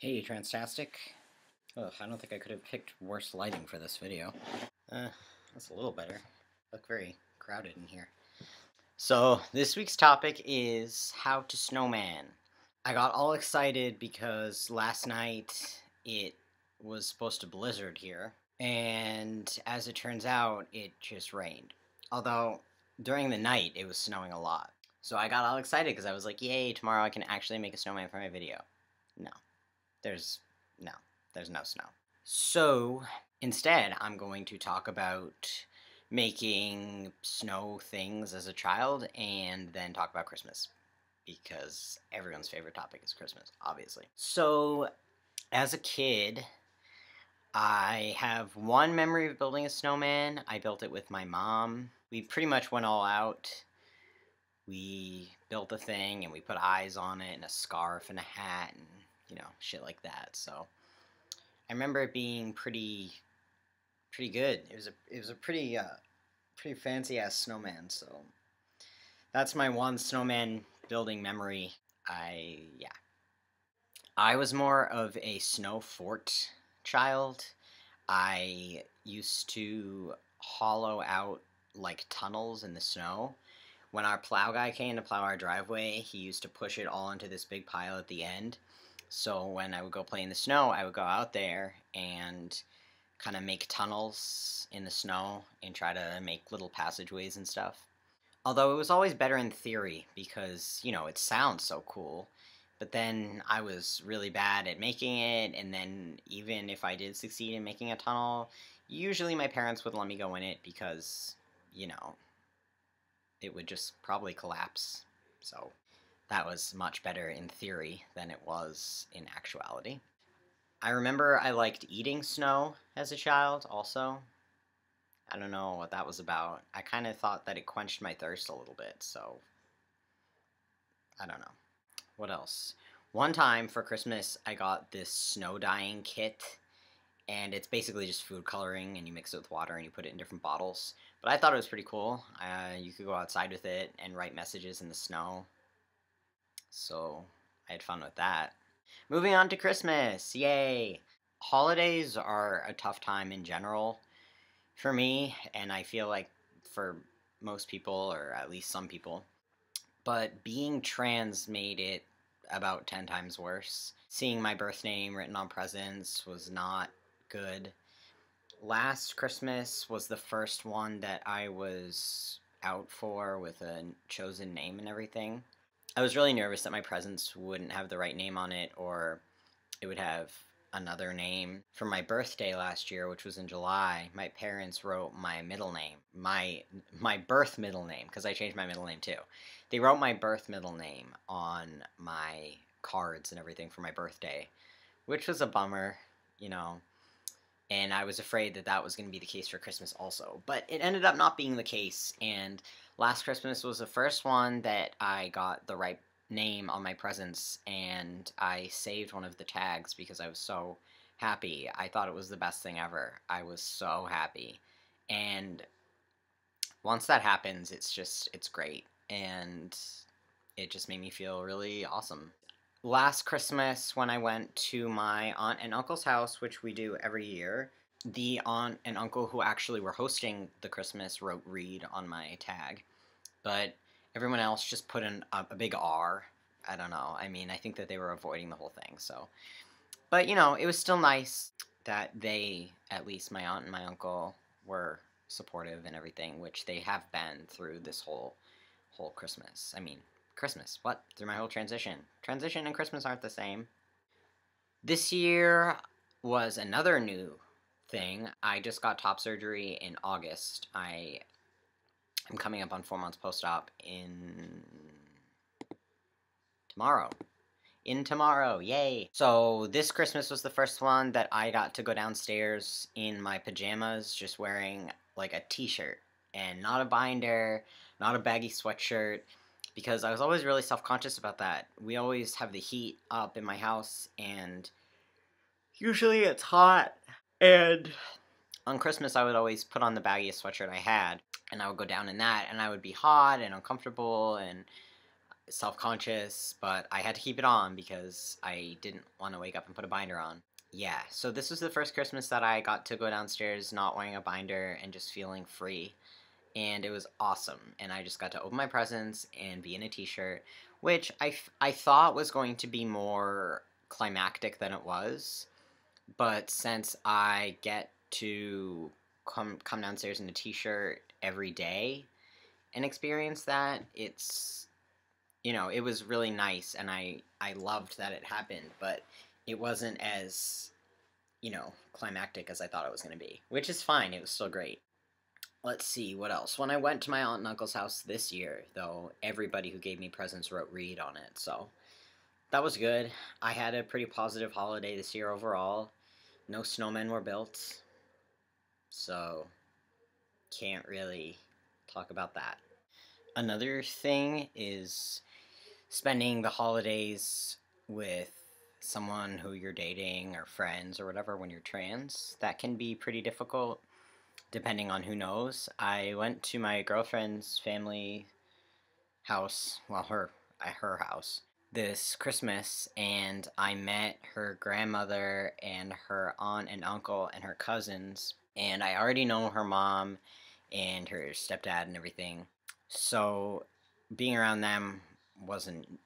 Hey, Transtastic. Ugh, I don't think I could have picked worse lighting for this video. That's a little better. Look very crowded in here. So, this week's topic is how to snowman. I got all excited because last night it was supposed to blizzard here, and as it turns out, it just rained. Although, during the night, it was snowing a lot. So I got all excited because I was like, yay, tomorrow I can actually make a snowman for my video. No. There's no, there's no snow. So instead, I'm going to talk about making snow things as a child and then talk about Christmas because everyone's favorite topic is Christmas, obviously. So as a kid, I have one memory of building a snowman. I built it with my mom. We pretty much went all out. We built the thing and we put eyes on it and a scarf and a hat and shit like that. So I remember it being pretty good. It was a pretty fancy ass snowman. So that's my one snowman building memory. I was more of a snow fort child. I used to hollow out like tunnels in the snow. When our plow guy came to plow our driveway, he used to push it all into this big pile at the end. So when I would go play in the snow, I would go out there and kind of make tunnels in the snow and try to make little passageways and stuff. Although it was always better in theory because, it sounds so cool. But then I was really bad at making it, and then even if I did succeed in making a tunnel, usually my parents would let me go in it because, it would just probably collapse. So that was much better in theory than it was in actuality. I remember I liked eating snow as a child also. I don't know what that was about. I kind of thought that it quenched my thirst a little bit, so I don't know. What else? One time for Christmas, I got this snow dyeing kit, and it's basically just food coloring, and you mix it with water, and you put it in different bottles. But I thought it was pretty cool. You could go outside with it and write messages in the snow. So I had fun with that. Moving on to Christmas, yay! Holidays are a tough time in general for me, and I feel like for most people, or at least some people. But being trans made it about 10 times worse. Seeing my birth name written on presents was not good. Last Christmas was the first one that I was out for with a chosen name and everything. I was really nervous that my presents wouldn't have the right name on it, or it would have another name. For my birthday last year, which was in July, my parents wrote my middle name, my birth middle name, because I changed my middle name too. They wrote my birth middle name on my cards and everything for my birthday, which was a bummer, and I was afraid that that was going to be the case for Christmas also. But it ended up not being the case, and last Christmas was the first one that I got the right name on my presents, and I saved one of the tags because I was so happy. I thought it was the best thing ever. I was so happy. And once that happens, it's great. And it just made me feel really awesome. Last Christmas, when I went to my aunt and uncle's house, which we do every year, the aunt and uncle who actually were hosting the Christmas wrote Reed on my tag. But everyone else just put in a big R. I don't know. I mean, I think that they were avoiding the whole thing, so. But, it was still nice that they, at least my aunt and my uncle, were supportive and everything, which they have been through this whole Christmas. I mean, Christmas, what? Through my whole transition. Transition and Christmas aren't the same. This year was another new thing. I just got top surgery in August. I'm coming up on 4 months post-op in tomorrow, yay! So this Christmas was the first one that I got to go downstairs in my pajamas, just wearing like a t-shirt, and not a binder, not a baggy sweatshirt, because I was always really self-conscious about that. We always have the heat up in my house, and usually it's hot, and on Christmas I would always put on the baggiest sweatshirt I had, and I would go down in that, and I would be hot and uncomfortable, and self-conscious, but I had to keep it on because I didn't want to wake up and put a binder on. Yeah, so this was the first Christmas that I got to go downstairs not wearing a binder and just feeling free. And it was awesome. And I just got to open my presents and be in a t-shirt, which I thought was going to be more climactic than it was. But since I get to come downstairs in a t-shirt every day and experience that, it's, it was really nice, and I loved that it happened, but it wasn't as, climactic as I thought it was going to be, which is fine. It was still great. Let's see, what else? When I went to my aunt and uncle's house this year, though, everybody who gave me presents wrote read on it, so that was good. I had a pretty positive holiday this year overall. No snowmen were built, so can't really talk about that. Another thing is spending the holidays with someone who you're dating or friends or whatever when you're trans. That can be pretty difficult depending on who knows. I went to my girlfriend's family house, well, her house, this Christmas, and I met her grandmother and her aunt and uncle and her cousins, and I already know her mom and her stepdad and everything. So being around them wasn't,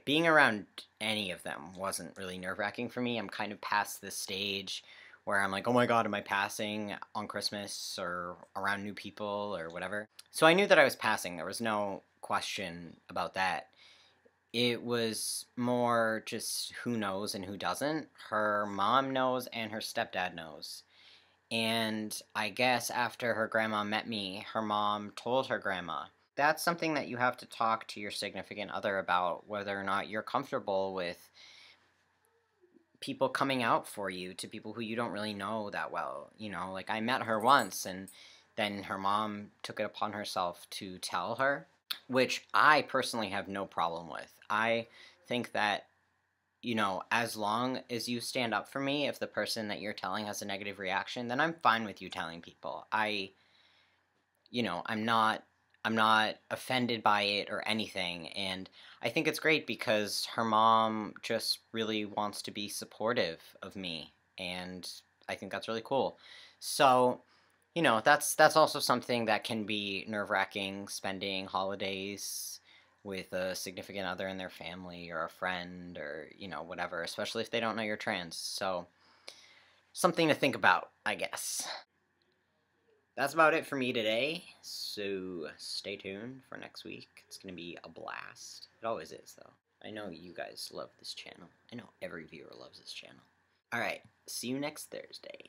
being around any of them wasn't really nerve-wracking for me. I'm kind of past this stage where I'm like, oh my god, am I passing on Christmas or around new people or whatever? So I knew that I was passing. There was no question about that. It was more just who knows and who doesn't. Her mom knows and her stepdad knows. And I guess after her grandma met me, her mom told her grandma. That's something that you have to talk to your significant other about, whether or not you're comfortable with people coming out for you to people who you don't really know that well. Like I met her once, and then her mom took it upon herself to tell her, which I personally have no problem with. I think that, as long as you stand up for me, if the person that you're telling has a negative reaction, then I'm fine with you telling people. I'm not offended by it or anything, and I think it's great because her mom just really wants to be supportive of me, and I think that's really cool. So, that's also something that can be nerve-wracking, spending holidays with a significant other in their family or a friend or, whatever, especially if they don't know you're trans. So, something to think about, I guess. That's about it for me today, so stay tuned for next week. It's going to be a blast. It always is, though. I know you guys love this channel. I know every viewer loves this channel. Alright, see you next Thursday.